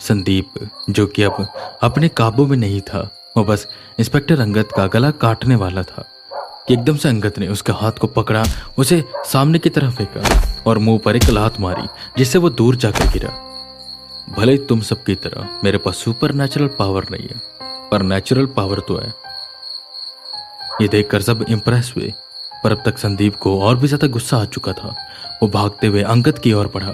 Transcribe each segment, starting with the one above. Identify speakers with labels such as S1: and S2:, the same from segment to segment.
S1: संदीप, जो कि अब अपने काबू में नहीं था, वो बस इंस्पेक्टर अंगद का गला काटने वाला था कि एकदम से अंगद ने उसके हाथ को पकड़ा, उसे सामने की तरफ फेंका और मुंह पर एक लात मारी, जिससे वो दूर जाकर गिरा। भले ही तुम सबकी तरह मेरे पास सुपर नेचुरल पावर नहीं है, पर नेचुरल पावर तो है। ये देखकर सब इंप्रेस हुए, पर अब तक संदीप को और भी ज्यादा गुस्सा आ चुका था। वो भागते हुए अंगद की ओर बढ़ा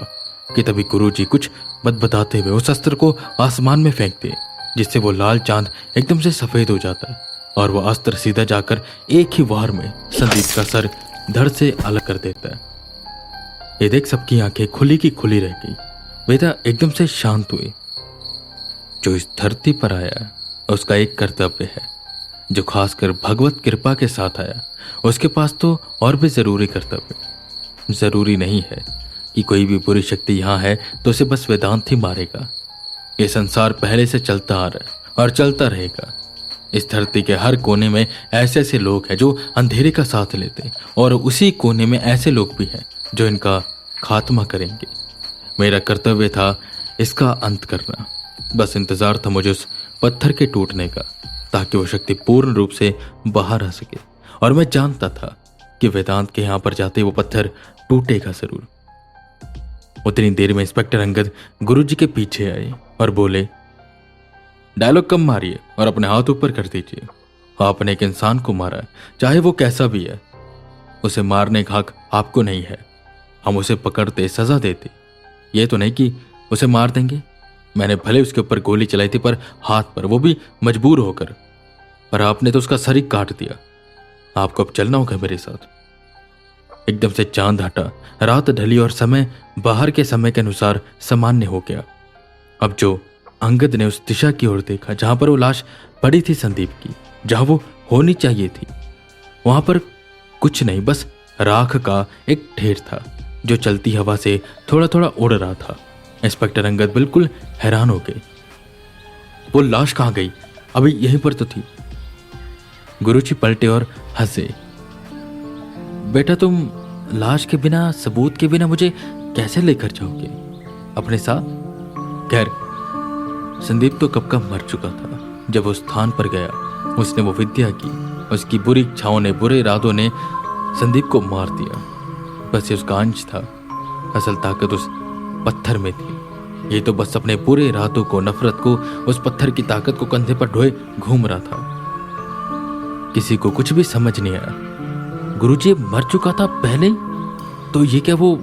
S1: कि तभी गुरुजी कुछ बतबताते हुए उस अस्त्र को आसमान में फेंकते, जिससे वो लाल चांद एकदम से सफेद हो जाता है और वो अस्त्र सीधा जाकर एक ही वार में संदीप का सर धड़ से अलग कर देता है। ये देख सबकी आंखें खुली की खुली रह गई। वेदा एकदम से शांत हुए। जो इस धरती पर आया उसका एक कर्तव्य है, जो खासकर भगवत कृपा के साथ आया उसके पास तो और भी जरूरी कर्तव्य। जरूरी नहीं है कि कोई भी बुरी शक्ति यहाँ है तो उसे बस वेदांत ही मारेगा। ये संसार पहले से चलता आ रहा है और चलता रहेगा। इस धरती के हर कोने में ऐसे ऐसे लोग हैं जो अंधेरे का साथ लेते, और उसी कोने में ऐसे लोग भी हैं जो इनका खात्मा करेंगे। मेरा कर्तव्य था इसका अंत करना। बस इंतजार था मुझे उस पत्थर के टूटने का, ताकि वो शक्ति पूर्ण रूप से बाहर आ सके। और मैं जानता था कि वेदांत के यहां पर जाते वो पत्थर टूटेगा जरूर। उतनी देर में इंस्पेक्टर अंगद गुरुजी के पीछे आए और बोले, डायलॉग कम मारिए और अपने हाथ ऊपर कर दीजिए। आपने एक इंसान को मारा, चाहे वो कैसा भी है। उसे मारने का हक आपको नहीं है। हम उसे पकड़ते, सजा देते। ये तो नहीं कि उसे मार देंगे। मैंने भले उसके ऊपर गोली चलाई थी, पर हाथ पर, वो भी मजबूर होकर। पर आपने तो उसका सर ही काट दिया। आपको अब चलना होगा मेरे साथ। एकदम से चांद हटा, रात ढली और समय बाहर के समय के अनुसार सामान्य हो गया। अब जो अंगद ने उस दिशा की ओर देखा जहां पर वो लाश पड़ी थी संदीप की, जहां वो होनी चाहिए थी, वहां पर कुछ नहीं, बस राख का एक ढेर था जो चलती हवा से थोड़ा थोड़ा उड़ रहा था। इंस्पेक्टर अंगद बिल्कुल हैरान हो गए। वो लाश कहां गई? अभी यहीं पर तो थी। गुरुजी पलटे और हंसे। बेटा, तुम लाश के बिना, सबूत के बिना मुझे कैसे लेकर जाओगे अपने साथ? खैर, संदीप तो कब का मर चुका था। जब उस स्थान पर गया, उसने वो विद्या की, उसकी बुरी इच्छाओं ने, बुरे इरादों ने संदीप को मार दिया। बस ये उसका अंश था। असल ताकत उस पत्थर में थी। ये तो बस अपने बुरे इरादों को, नफरत को, उस पत्थर की ताकत को कंधे पर ढोए घूम रहा था। किसी को कुछ भी समझ नहीं आया। गुरुजी मर चुका था पहले ही? तो ये क्या वो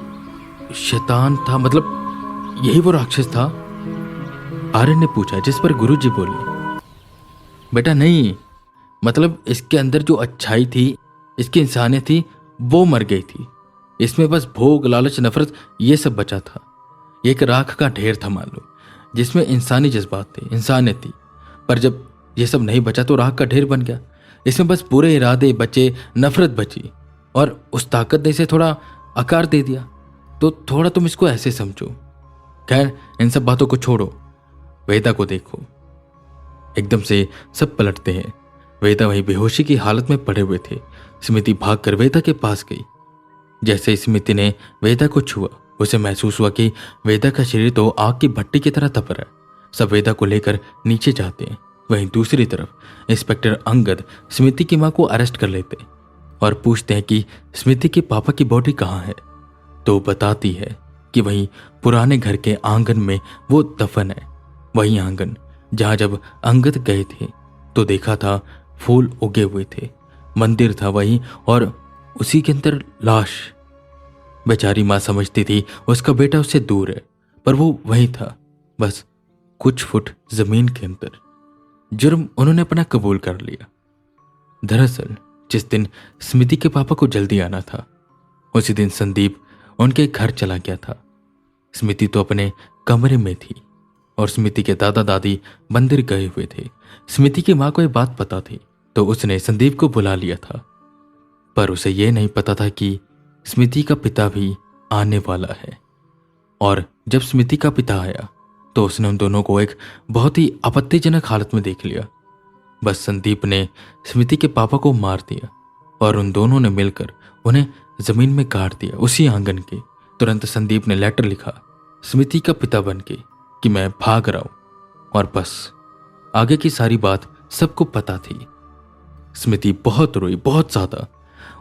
S1: शैतान था? मतलब यही वो राक्षस था? आर्यन ने पूछा, जिस पर गुरुजी बोले, बेटा नहीं, मतलब इसके अंदर जो अच्छाई थी, इसकी इंसानियत थी, वो मर गई थी। इसमें बस भोग, लालच, नफरत, ये सब बचा था। ये एक राख का ढेर था मान लो, जिसमें इंसानी जज्बात थे, इंसानियत थी। पर जब ये सब नहीं बचा तो राख का ढेर बन गया। इसमें बस बुरे इरादे बचे, नफरत बची, और उस ताकत ने इसे थोड़ा आकार दे दिया। तो थोड़ा तुम इसको ऐसे समझो। खैर, इन सब बातों को छोड़ो, वेदा को देखो। एकदम से सब पलटते हैं। वेदा वहीं बेहोशी की हालत में पड़े हुए थे। स्मृति भागकर वेदा के पास गई। जैसे स्मृति ने वेदा को छुआ, उसे महसूस हुआ कि वेदा का शरीर तो आग की भट्टी की तरह तप रहा है। सब वेदा को लेकर नीचे जाते हैं। वहीं दूसरी तरफ इंस्पेक्टर अंगद स्मृति की मां को अरेस्ट कर लेते और पूछते हैं कि स्मृति के पापा की बॉडी कहाँ है। तो बताती है कि वहीं पुराने घर के आंगन में वो दफन है। वही आंगन जहां जब अंगद गए थे तो देखा था फूल उगे हुए थे, मंदिर था वहीं, और उसी के अंदर लाश। बेचारी मां समझती थी उसका बेटा उससे दूर है, पर वो वहीं था, बस कुछ फुट जमीन के अंदर। जुर्म उन्होंने अपना कबूल कर लिया। दरअसल जिस दिन स्मृति के पापा को जल्दी आना था, उसी दिन संदीप उनके घर चला गया था। स्मृति तो अपने कमरे में थी और स्मृति के दादा दादी मंदिर गए हुए थे। स्मृति की मां को यह बात पता थी, तो उसने संदीप को बुला लिया था। पर उसे यह नहीं पता था कि स्मृति का पिता भी आने वाला है। और जब स्मृति का पिता आया तो उसने उन दोनों को एक बहुत ही आपत्तिजनक हालत में देख लिया। बस संदीप ने स्मृति के पापा को मार दिया और उन दोनों ने मिलकर उन्हें जमीन में गाड़ दिया, उसी आंगन के। तुरंत संदीप ने लेटर लिखा स्मृति का पिता बन के कि मैं भाग रहा हूं, और बस आगे की सारी बात सबको पता थी। स्मृति बहुत रोई, बहुत ज्यादा।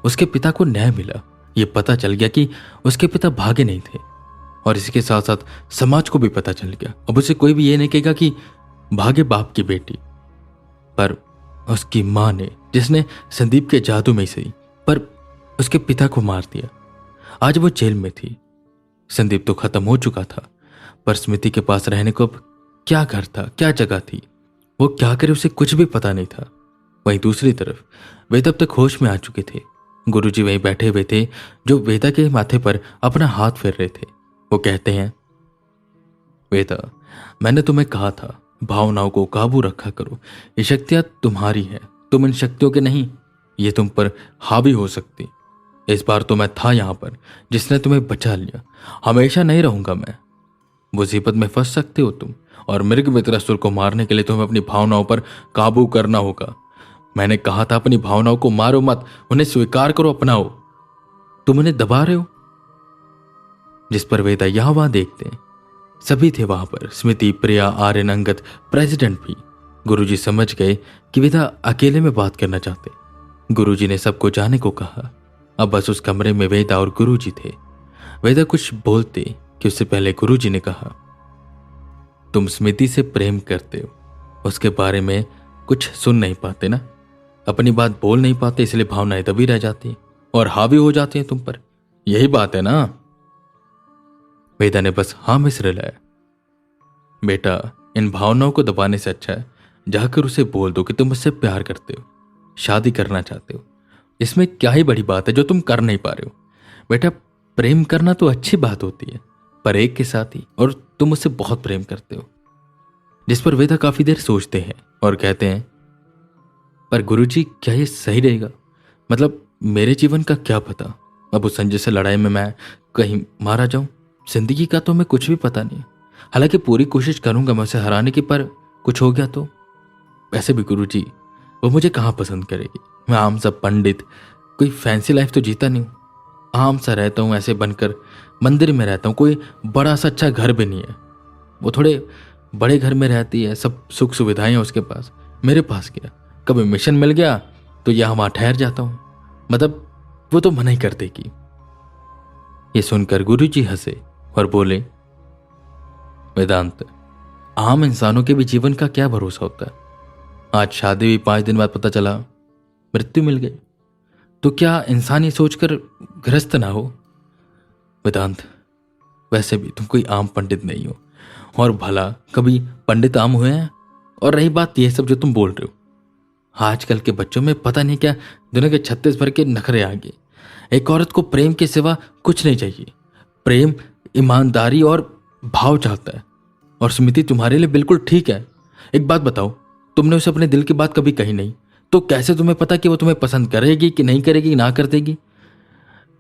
S1: उसके पिता को न्याय मिला। ये पता चल गया कि उसके पिता भागे नहीं थे, और इसके साथ साथ समाज को भी पता चल गया। अब उसे कोई भी ये नहीं कहेगा कि भागे बाप की बेटी। पर उसकी मां ने, जिसने संदीप के जादू में ही सही पर उसके पिता को मार दिया, आज वो जेल में थी। संदीप तो खत्म हो चुका था, पर स्मृति के पास रहने को अब क्या घर था, क्या जगह थी, वो क्या करे उसे कुछ भी पता नहीं था। वहीं दूसरी तरफ वेदा अब तक होश में आ चुके थे। गुरुजी वहीं बैठे हुए थे, जो वेदा के माथे पर अपना हाथ फेर रहे थे। वो कहते हैं, वेदा, मैंने तुम्हें कहा था भावनाओं को काबू रखा करो। ये शक्तियां तुम्हारी है, तुम इन शक्तियों के नहीं। ये तुम पर हावी हो सकती। इस बार तो मैं था यहां पर जिसने तुम्हें बचा लिया। हमेशा नहीं रहूंगा मैं। मुसीबत में फंस सकते हो तुम, और मृग मित्रासुर को मारने के लिए तुम्हें अपनी भावनाओं पर काबू करना होगा। मैंने कहा था अपनी भावनाओं को मारो मत, उन्हें स्वीकार करो, अपनाओ। तुम उन्हें दबा रहे हो। जिस पर वेदा यहां वहां देखते हैं, सभी थे वहां पर। स्मृति, प्रिया, आर्यन, अंगद, प्रेसिडेंट भी। गुरुजी समझ गए कि वेदा अकेले में बात करना चाहते। गुरुजी ने सबको जाने को कहा। अब बस उस कमरे में वेदा और गुरुजी थे। वेदा कुछ बोलते कि उससे पहले गुरुजी ने कहा, तुम स्मृति से प्रेम करते हो, उसके बारे में कुछ सुन नहीं पाते ना, अपनी बात बोल नहीं पाते, इसलिए भावनाएं दबी रह जाती और हावी हो जाती हैं तुम पर। यही बात है ना। वेदा ने बस हाँ में सिर हिलाया। बेटा, इन भावनाओं को दबाने से अच्छा है जाकर उसे बोल दो कि तुम उससे प्यार करते हो, शादी करना चाहते हो। इसमें क्या ही बड़ी बात है जो तुम कर नहीं पा रहे हो। बेटा, प्रेम करना तो अच्छी बात होती है, पर एक के साथ ही, और तुम उससे बहुत प्रेम करते हो। जिस पर वेदा काफी देर सोचते हैं और कहते हैं, पर गुरुजी, क्या ये सही रहेगा? मतलब मेरे जीवन का क्या पता, अब उस संजय से लड़ाई में मैं कहीं मारा जाऊं। जिंदगी का तो मैं कुछ भी पता नहीं। हालांकि पूरी कोशिश करूंगा मैं उसे हराने की, पर कुछ हो गया तो। वैसे भी गुरुजी, वो मुझे कहाँ पसंद करेगी। मैं आम सा पंडित, कोई फैंसी लाइफ तो जीता नहीं हूं। आम सा रहता हूं, ऐसे बनकर मंदिर में रहता हूं। कोई बड़ा सा अच्छा घर भी नहीं है। वो थोड़े बड़े घर में रहती है, सब सुख सुविधाएं हैं उसके पास। मेरे पास क्या, कभी मिशन मिल गया तो यहाँ वहां ठहर जाता हूं। मतलब वो तो मना ही कर देगी। ये सुनकर गुरुजी हंसे और बोले, वेदांत, आम इंसानों के भी जीवन का क्या भरोसा होता है। आज शादी हुई, 5 दिन बाद पता चला मृत्यु मिल गई, तो क्या इंसान ये सोचकर ग्रस्त ना हो। वेदांत, वैसे भी तुम कोई आम पंडित नहीं हो, और भला कभी पंडित आम हुए हैं? और रही बात ये सब जो तुम बोल रहे हो, आजकल के बच्चों में पता नहीं क्या दुनिया के 36 भर के नखरे आ गए। एक औरत को प्रेम के सिवा कुछ नहीं चाहिए। प्रेम ईमानदारी और भाव चाहता है, और स्मृति तुम्हारे लिए बिल्कुल ठीक है। एक बात बताओ, तुमने उसे अपने दिल की बात कभी कही नहीं, तो कैसे तुम्हें पता कि वो तुम्हें पसंद करेगी कि नहीं करेगी, ना कर देगी।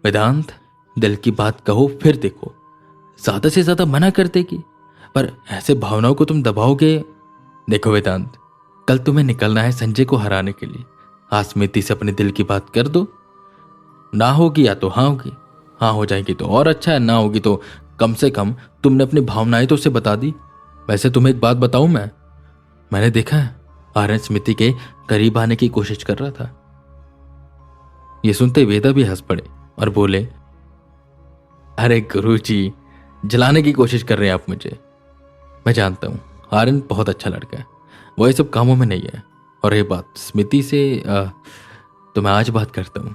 S1: वेदांत, दिल की बात कहो फिर देखो, ज्यादा से ज्यादा मना कर देगी, पर ऐसे भावनाओं को तुम दबाओगे। देखो वेदांत, कल तुम्हें निकलना है संजय को हराने के लिए। आज स्मृति से अपने दिल की बात कर दो। ना होगी या तो हाँ होगी, हाँ हो जाएगी तो और अच्छा है, ना होगी तो कम से कम तुमने अपनी भावनाएं तो उसे बता दी। वैसे तुम्हें एक बात बताऊं, मैंने देखा है आर्यन स्मृति के करीब आने की कोशिश कर रहा था। ये सुनते वेदा भी हंस पड़े और बोले, अरे गुरुजी, जलाने की कोशिश कर रहे हैं आप मुझे। मैं जानता हूं आर्यन बहुत अच्छा लड़का है, वो ये सब कामों में नहीं है। और ये बात स्मृति से तो मैं आज बात करता हूं,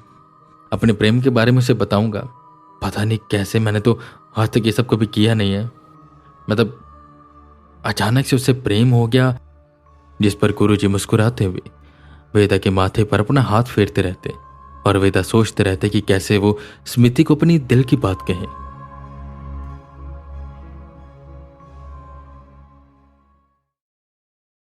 S1: अपने प्रेम के बारे में उसे बताऊंगा। पता नहीं कैसे, मैंने तो आज तक ये सब कभी किया नहीं है। मतलब अचानक से उससे प्रेम हो गया। जिस पर गुरुजी मुस्कुराते हुए वेदा के माथे पर अपना हाथ फेरते रहते, और वेदा सोचते रहते कि कैसे वो स्मृति को अपनी दिल की बात कहे।